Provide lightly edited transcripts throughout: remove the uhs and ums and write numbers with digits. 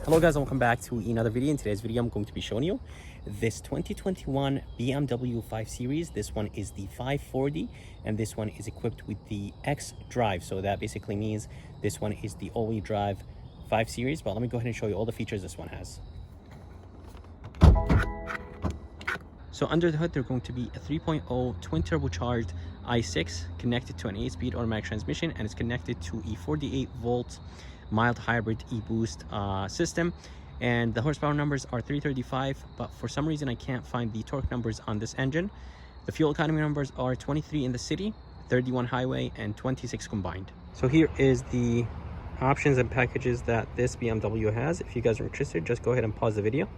Hello guys, and welcome back to another video. In today's video, I'm going to be showing you this 2021 BMW 5 Series. This one is the 540 and this one is equipped with the X Drive. So that basically means this one is the all-wheel drive 5 Series. But let me go ahead and show you all the features this one has. So under the hood, they're going to be a 3.0 twin turbocharged i6 connected to an 8-speed automatic transmission, and it's connected to a 48-volt mild hybrid e-boost system. And the horsepower numbers are 335, but for some reason I can't find the torque numbers on this engine. The fuel economy numbers are 23 in the city, 31 highway, and 26 combined. So here is the options and packages that this BMW has. If you guys are interested, just go ahead and pause the video.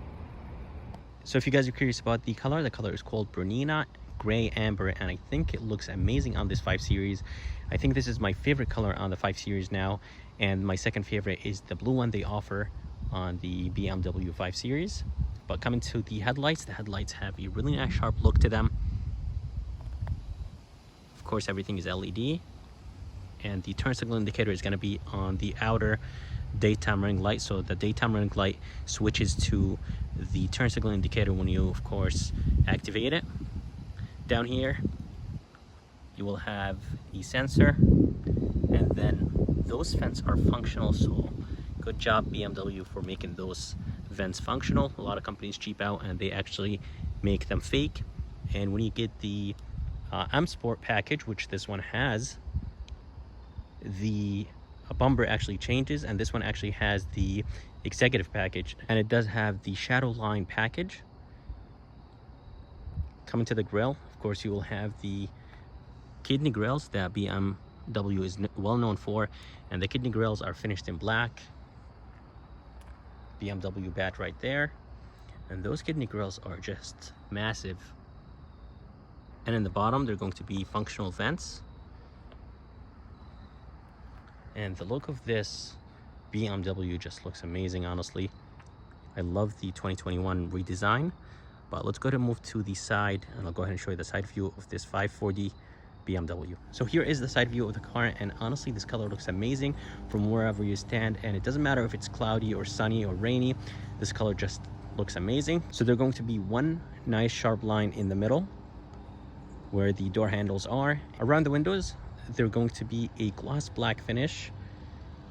So if you guys are curious about the color is called Brittany Gray Amber, and I think it looks amazing on this 5 Series. I think this is my favorite color on the 5 Series now, and my second favorite is the blue one they offer on the BMW 5 Series. But coming to the headlights have a really nice sharp look to them. Of course, everything is LED, and the turn signal indicator is going to be on the outer daytime running light. So the daytime running light switches to the turn signal indicator when you, of course, activate it. Down here you will have the sensor, and then those vents are functional, so good job BMW for making those vents functional. A lot of companies cheap out and they actually make them fake. And when you get the M Sport package, which this one has, the bumper actually changes, and this one actually has the executive package, and it does have the shadow line package. Coming to the grille, of course, you will have the kidney grills that BMW is well known for, and the kidney grills are finished in black. BMW badge right there, and those kidney grills are just massive. And in the bottom, they're going to be functional vents. And the look of this BMW just looks amazing, honestly. I love the 2021 redesign. But let's go ahead and move to the side, and I'll go ahead and show you the side view of this 540 BMW. So here is the side view of the car, and honestly, this color looks amazing from wherever you stand, and it doesn't matter if it's cloudy or sunny or rainy, this color just looks amazing. So there's going to be one nice sharp line in the middle where the door handles are. Around the windows, they're going to be a gloss black finish.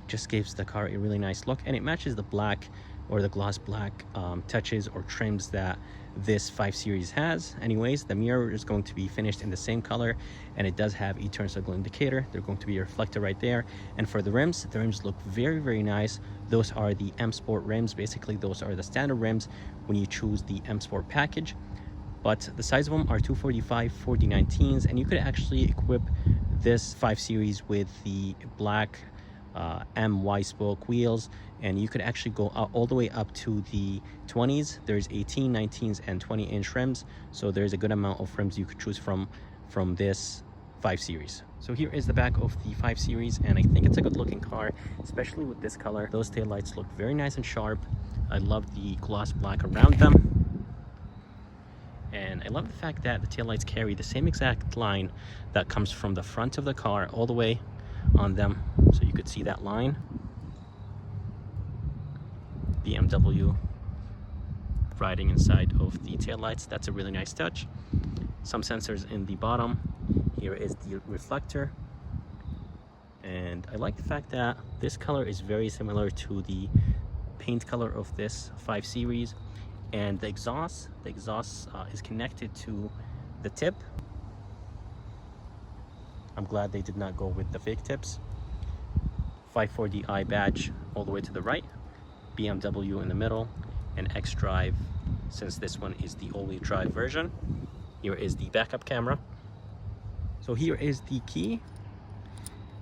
Just gives the car a really nice look, and it matches the black or the gloss black touches or trims that this 5 Series has. Anyways, the mirror is going to be finished in the same color, and it does have a turn signal indicator. There's going to be a reflector right there. And for the rims look very nice. Those are the M Sport rims. Basically, those are the standard rims when you choose the M Sport package. But the size of them are 245 4019s, and you could actually equip this 5 Series with the black MY spoke wheels, and you could actually go all the way up to the 20s. There's 18, 19s, and 20-inch rims, so there's a good amount of rims you could choose from this 5 Series. So here is the back of the 5 Series, and I think it's a good looking car, especially with this color. Those taillights look very nice and sharp. I love the gloss black around them, and I love the fact that the taillights carry the same exact line that comes from the front of the car all the way on them, so you could see that line. BMW riding inside of the taillights, that's a really nice touch. Some sensors in the bottom. Here is the reflector, and I like the fact that this color is very similar to the paint color of this 5 Series. And the exhaust is connected to the tip. I'm glad they did not go with the fake tips. 540i badge all the way to the right, BMW in the middle, and X Drive, since this one is the all-wheel drive version. Here is the backup camera. So here is the key,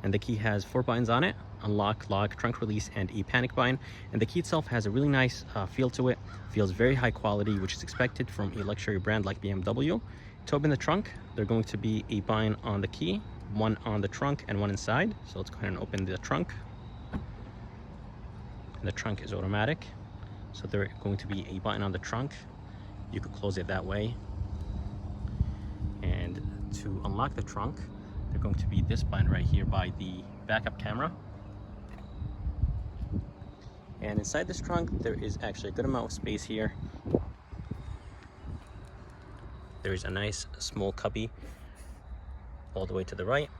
and the key has 4 buttons on it: unlock, lock, trunk release, and a panic button. And the key itself has a really nice feel to it. Feels very high quality, which is expected from a luxury brand like BMW. To open the trunk, there's going to be a button on the key, one on the trunk and one inside. So let's go ahead and open the trunk. And the trunk is automatic, so there's going to be a button on the trunk. You could close it that way. And to unlock the trunk, there's going to be this button right here by the backup camera. And inside this trunk, there is actually a good amount of space here. There is a nice small cubby all the way to the right.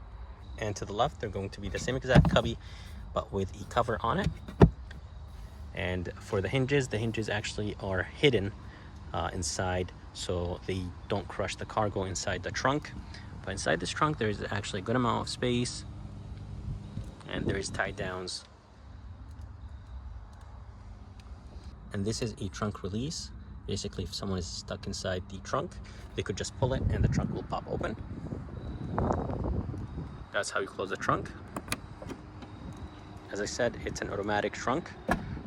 And to the left, they're going to be the same exact cubby, but with a cover on it. And for the hinges actually are hidden inside, so they don't crush the cargo inside the trunk. But inside this trunk, there is actually a good amount of space, and there is tie downs. And this is a trunk release. Basically, if someone is stuck inside the trunk, they could just pull it and the trunk will pop open. That's how you close the trunk. As I said, it's an automatic trunk,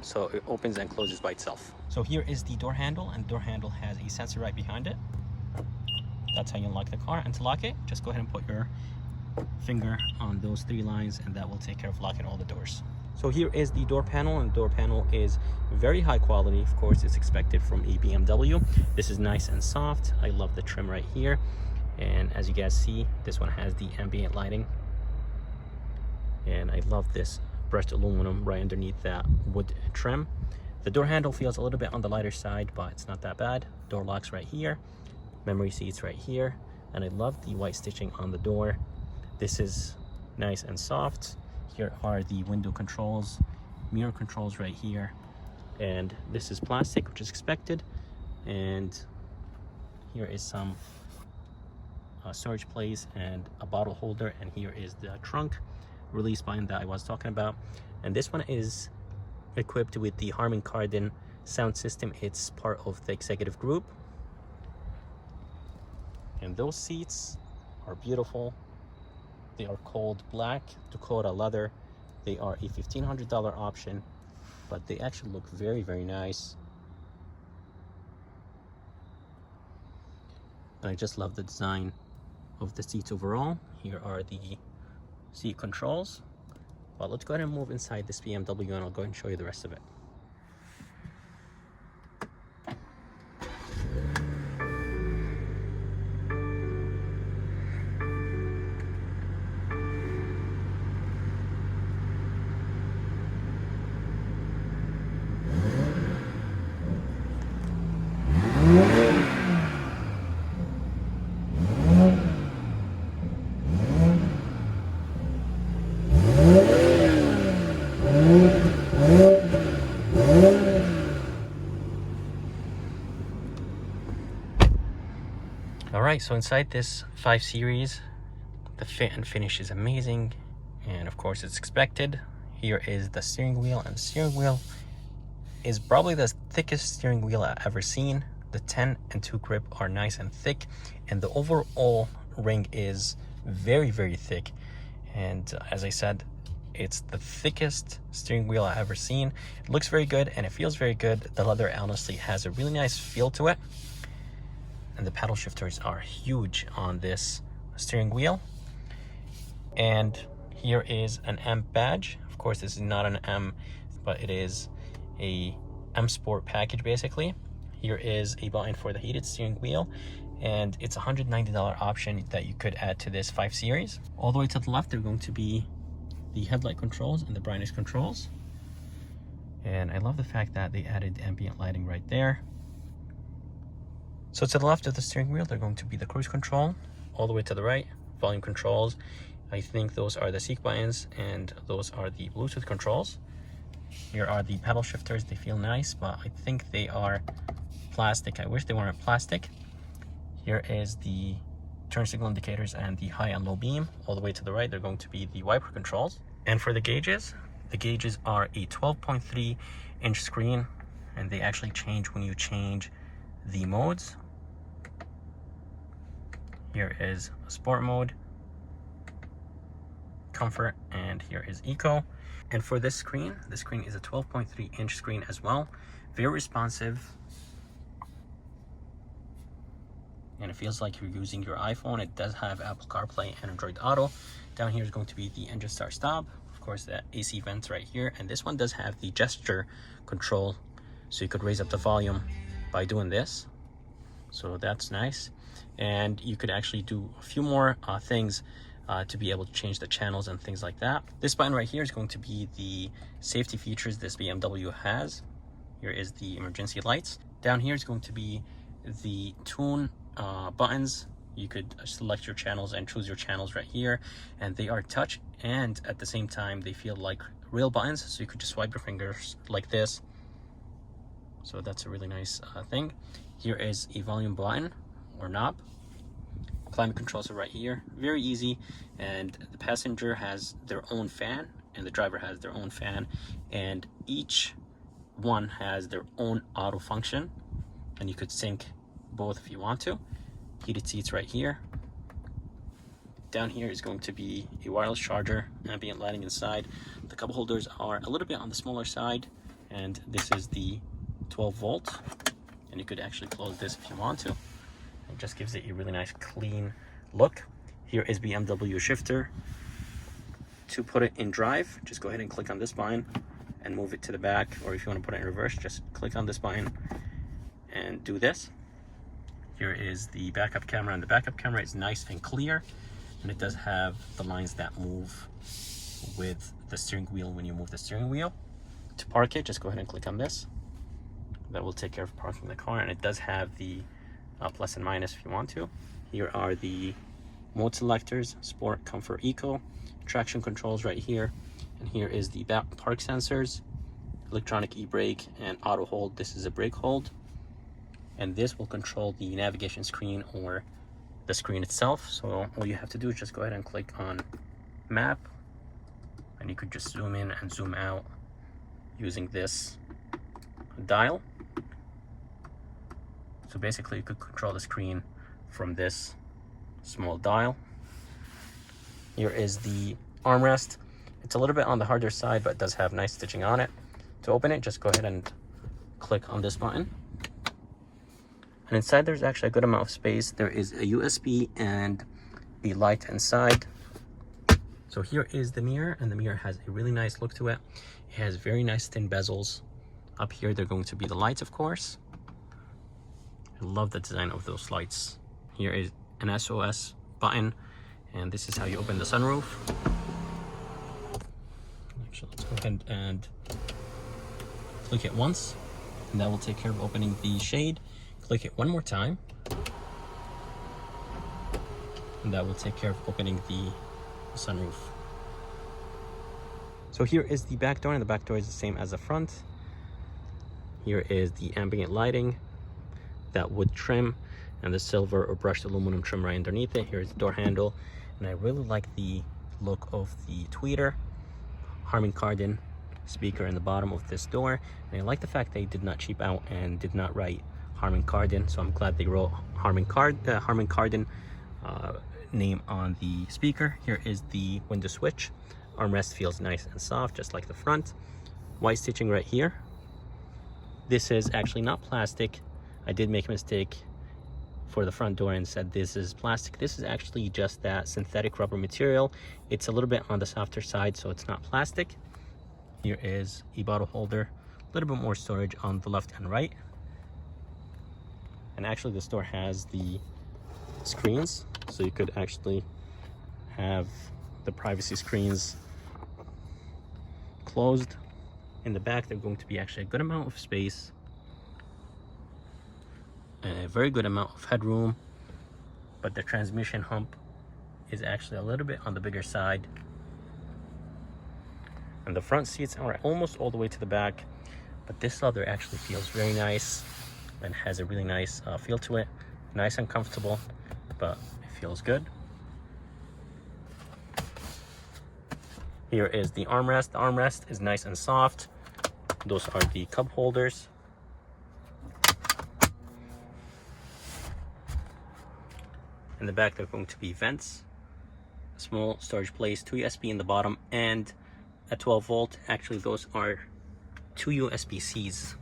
so it opens and closes by itself. So here is the door handle, and the door handle has a sensor right behind it. That's how you unlock the car. And to lock it, just go ahead and put your finger on those 3 lines, and that will take care of locking all the doors. So here is the door panel, and the door panel is very high quality. Of course, it's expected from a BMW. This is nice and soft. I love the trim right here. And as you guys see, this one has the ambient lighting. And I love this brushed aluminum right underneath that wood trim. The door handle feels a little bit on the lighter side, but it's not that bad. Door locks right here, memory seats right here, and I love the white stitching on the door. This is nice and soft. Here are the window controls, mirror controls right here, and this is plastic, which is expected. And here is some storage place and a bottle holder, and here is the trunk release button that I was talking about. And this one is equipped with the Harman Kardon sound system. It's part of the executive group, and those seats are beautiful. They are called Black Dakota leather. They are a $1,500 option, but they actually look very, very nice. And I just love the design of the seats overall. Here are the seat controls. But let's go ahead and move inside this BMW, and I'll go ahead and show you the rest of it. Alright, so inside this 5 Series, the fit and finish is amazing, and of course it's expected. Here is the steering wheel, and the steering wheel is probably the thickest steering wheel I've ever seen. The 10 and 2 grip are nice and thick, and the overall ring is very, very thick. And as I said, it's the thickest steering wheel I've ever seen. It looks very good and it feels very good. The leather honestly has a really nice feel to it. And the paddle shifters are huge on this steering wheel. And here is an M badge. Of course, this is not an M, but it is a M Sport package basically. Here is a button for the heated steering wheel, and it's a $190 option that you could add to this 5 Series. All the way to the left, they're going to be the headlight controls and the brightness controls. And I love the fact that they added ambient lighting right there. So to the left of the steering wheel, they're going to be the cruise control. All the way to the right, volume controls. I think those are the seat buttons, and those are the Bluetooth controls. Here are the pedal shifters. They feel nice, but I think they are plastic. I wish they weren't plastic. Here is the turn signal indicators and the high and low beam. All the way to the right, they're going to be the wiper controls. And for the gauges are a 12.3-inch screen, and they actually change when you change the modes. Here is sport mode, comfort, and here is eco. And for this screen, the screen is a 12.3-inch screen as well. Very responsive. And it feels like you're using your iPhone. It does have Apple CarPlay and Android Auto. Down here is going to be the engine start stop. Of course, the AC vents right here. And this one does have the gesture control, so you could raise up the volume by doing this. So that's nice. And you could actually do a few more things to be able to change the channels and things like that. This button right here is going to be the safety features this BMW has. Here is the emergency lights. Down here is going to be the tune buttons. You could select your channels and choose your channels right here, and they are touch, and at the same time they feel like real buttons, so you could just swipe your fingers like this. So that's a really nice thing. Here is a volume button or knob. Climate controls are right here, very easy, and the passenger has their own fan and the driver has their own fan, and each one has their own auto function, and you could sync both if you want to. Heated seats right here. Down here is going to be a wireless charger, ambient lighting inside. The cup holders are a little bit on the smaller side, and this is the 12 volt, and you could actually close this if you want to. It just gives it a really nice clean look. Here is BMW shifter. To put it in drive, just go ahead and click on this button and move it to the back, or if you want to put it in reverse, just click on this button and do this. Here is the backup camera, and the backup camera is nice and clear, and it does have the lines that move with the steering wheel when you move the steering wheel. To park it, just go ahead and click on this. That will take care of parking the car, and it does have the plus and minus if you want to. Here are the mode selectors: sport, comfort, eco. Traction controls right here, and here is the back park sensors, electronic e-brake, and auto hold. This is a brake hold, and this will control the navigation screen or the screen itself. So all you have to do is just go ahead and click on map, and you could just zoom in and zoom out using this dial. So basically you could control the screen from this small dial. Here is the armrest. It's a little bit on the harder side, but it does have nice stitching on it. To open it, just go ahead and click on this button. And inside there's actually a good amount of space. There is a USB and a light inside. So here is the mirror, and the mirror has a really nice look to it. It has very nice thin bezels. Up here they're going to be the lights, of course. I love the design of those lights. Here is an SOS button, and this is how you open the sunroof. Actually, let's go ahead and click it once, and that will take care of opening the shade. Click it one more time, and that will take care of opening the sunroof. So here is the back door, and the back door is the same as the front. Here is the ambient lighting, that wood trim, and the silver or brushed aluminum trim right underneath it. Here's the door handle, and I really like the look of the tweeter Harman Kardon speaker in the bottom of this door, and I like the fact they did not cheap out and did not write Harman Kardon, so I'm glad they wrote Harman Kardon name on the speaker. Here is the window switch. Armrest feels nice and soft, just like the front. White stitching right here. This is actually not plastic. I did make a mistake for the front door and said this is plastic. This is actually just that synthetic rubber material. It's a little bit on the softer side, so it's not plastic. Here is a bottle holder, a little bit more storage on the left and right. And actually this door has the screens, so you could actually have the privacy screens closed. In the back, there's going to be actually a good amount of space and a very good amount of headroom, but the transmission hump is actually a little bit on the bigger side. And the front seats are almost all the way to the back, but this leather actually feels very nice and has a really nice feel to it. Nice and comfortable, but it feels good. Here is the armrest. The armrest is nice and soft. Those are the cup holders. In the back, there are going to be vents, a small storage place, 2 USB in the bottom, and a 12 volt. Actually, those are 2 USB-Cs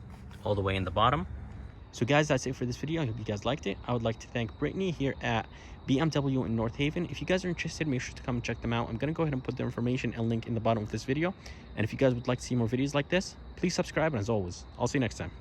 all the way in the bottom. So guys, that's it for this video. I hope you guys liked it. I would like to thank Brittany here at BMW in North Haven. If you guys are interested, make sure to come and check them out. I'm going to go ahead and put their information and link in the bottom of this video. And if you guys would like to see more videos like this, please subscribe. And as always, I'll see you next time.